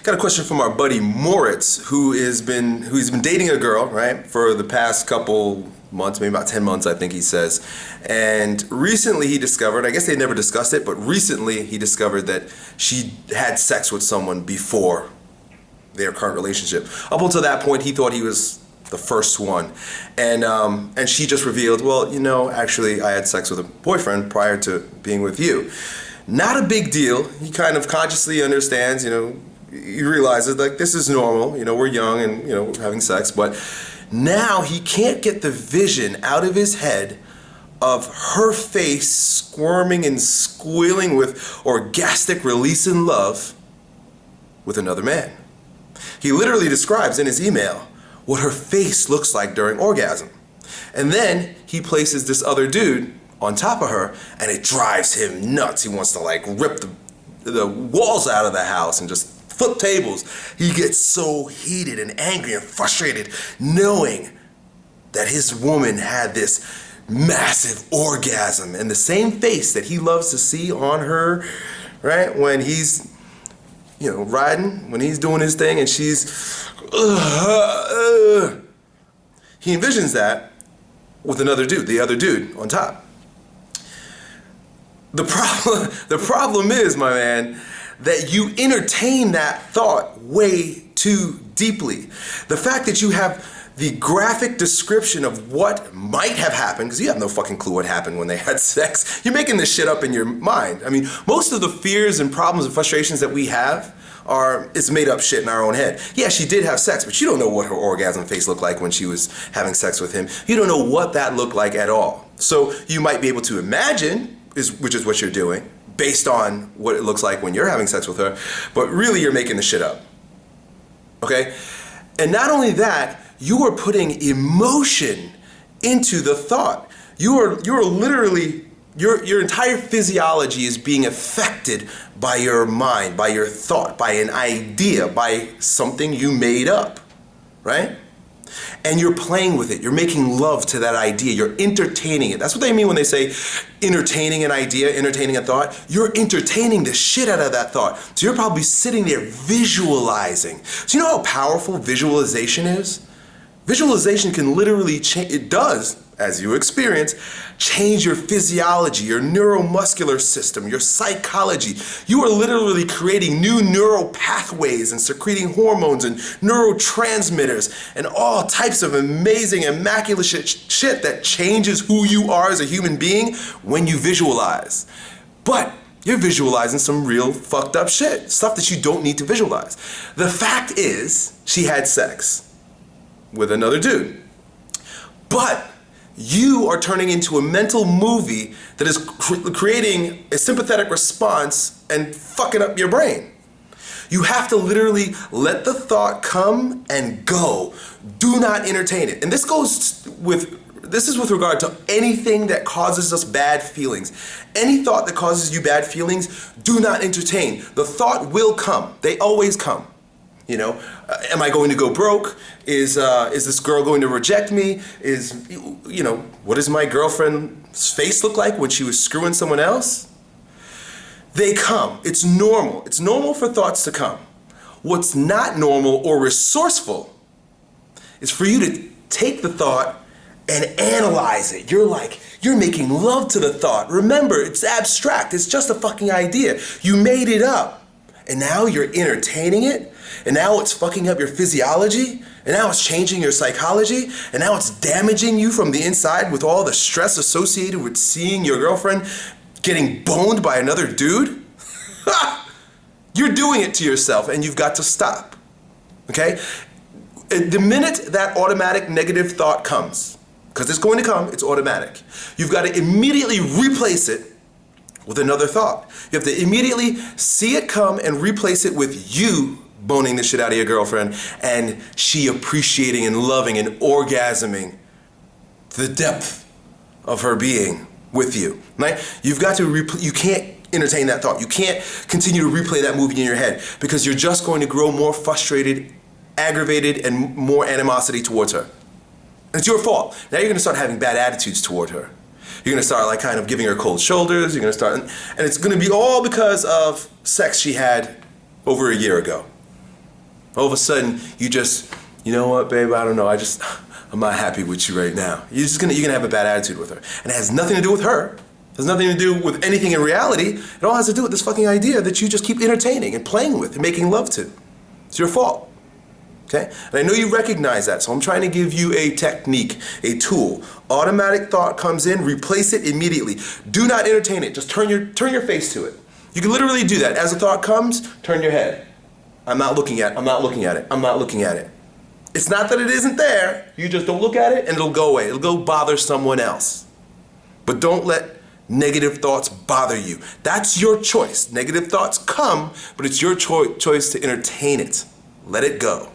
Got a question from our buddy Moritz, who's been dating a girl, right, for the past couple months, maybe about 10 months, I think he says. And recently he discovered, I guess they never discussed it, but recently he discovered that she had sex with someone before their current relationship. Up until that point, he thought he was the first one. And she just revealed, well, actually I had sex with a boyfriend prior to being with you. Not a big deal. He kind of consciously understands, he realizes like this is normal, we're young and we're having sex, but now he can't get the vision out of his head of her face squirming and squealing with orgastic release and love with another man. He literally describes in his email what her face looks like during orgasm. And then he places this other dude on top of her and it drives him nuts. He wants to like rip the walls out of the house and just flip tables. He gets so heated and angry and frustrated knowing that his woman had this massive orgasm, and the same face that he loves to see on her, right, when he's riding, when he's doing his thing and she's he envisions that with another dude, the other dude on top. The problem is, my man, that you entertain that thought way too deeply. The fact that you have the graphic description of what might have happened, because you have no fucking clue what happened when they had sex. You're making this shit up in your mind. I mean, most of the fears and problems and frustrations that we have it's made up shit in our own head. Yeah, she did have sex, but you don't know what her orgasm face looked like when she was having sex with him. You don't know what that looked like at all. So you might be able to imagine, which is what you're doing, based on what it looks like when you're having sex with her, but really you're making the shit up. Okay? And not only that, you are putting emotion into the thought. You're literally, your entire physiology is being affected by your mind, by your thought, by an idea, by something you made up, right? And you're playing with it. You're making love to that idea. You're entertaining it. That's what they mean when they say entertaining an idea, entertaining a thought. You're entertaining the shit out of that thought. So you're probably sitting there visualizing. So you know how powerful visualization is? Visualization can literally change, it does, as you experience, change your physiology, your neuromuscular system, your psychology. You are literally creating new neural pathways and secreting hormones and neurotransmitters and all types of amazing, immaculate shit that changes who you are as a human being when you visualize. But you're visualizing some real fucked up shit, stuff that you don't need to visualize. The fact is, she had sex with another dude. But you are turning into a mental movie that is creating a sympathetic response and fucking up your brain. You have to literally let the thought come and go. Do not entertain it. And this is with regard to anything that causes us bad feelings. Any thought that causes you bad feelings, do not entertain. The thought will come. They always come. Am I going to go broke? Is this girl going to reject me? What does my girlfriend's face look like when she was screwing someone else? They come. It's normal. It's normal for thoughts to come. What's not normal or resourceful is for you to take the thought and analyze it. You're making love to the thought. Remember, it's abstract. It's just a fucking idea. You made it up. And now you're entertaining it. And now it's fucking up your physiology, and now it's changing your psychology, and now it's damaging you from the inside with all the stress associated with seeing your girlfriend getting boned by another dude. You're doing it to yourself, and you've got to stop, okay? The minute that automatic negative thought comes, because it's going to come, it's automatic, you've got to immediately replace it with another thought. You have to immediately see it come and replace it with you boning the shit out of your girlfriend and she appreciating and loving and orgasming the depth of her being with you, right? You've got to, you can't entertain that thought. You can't continue to replay that movie in your head because you're just going to grow more frustrated, aggravated, and more animosity towards her. It's your fault. Now you're going to start having bad attitudes toward her. You're going to start kind of giving her cold shoulders. You're going to start, and it's going to be all because of sex she had over a year ago. All of a sudden, you just, you know what, babe, I don't know, I'm not happy with you right now. You're gonna have a bad attitude with her. And it has nothing to do with her. It has nothing to do with anything in reality. It all has to do with this fucking idea that you just keep entertaining and playing with and making love to. It's your fault. Okay? And I know you recognize that, so I'm trying to give you a technique, a tool. Automatic thought comes in, replace it immediately. Do not entertain it. Just turn your face to it. You can literally do that. As a thought comes, turn your head. I'm not looking at it. It's not that it isn't there. You just don't look at it and it'll go away. It'll go bother someone else. But don't let negative thoughts bother you. That's your choice. Negative thoughts come, but it's your choice to entertain it. Let it go.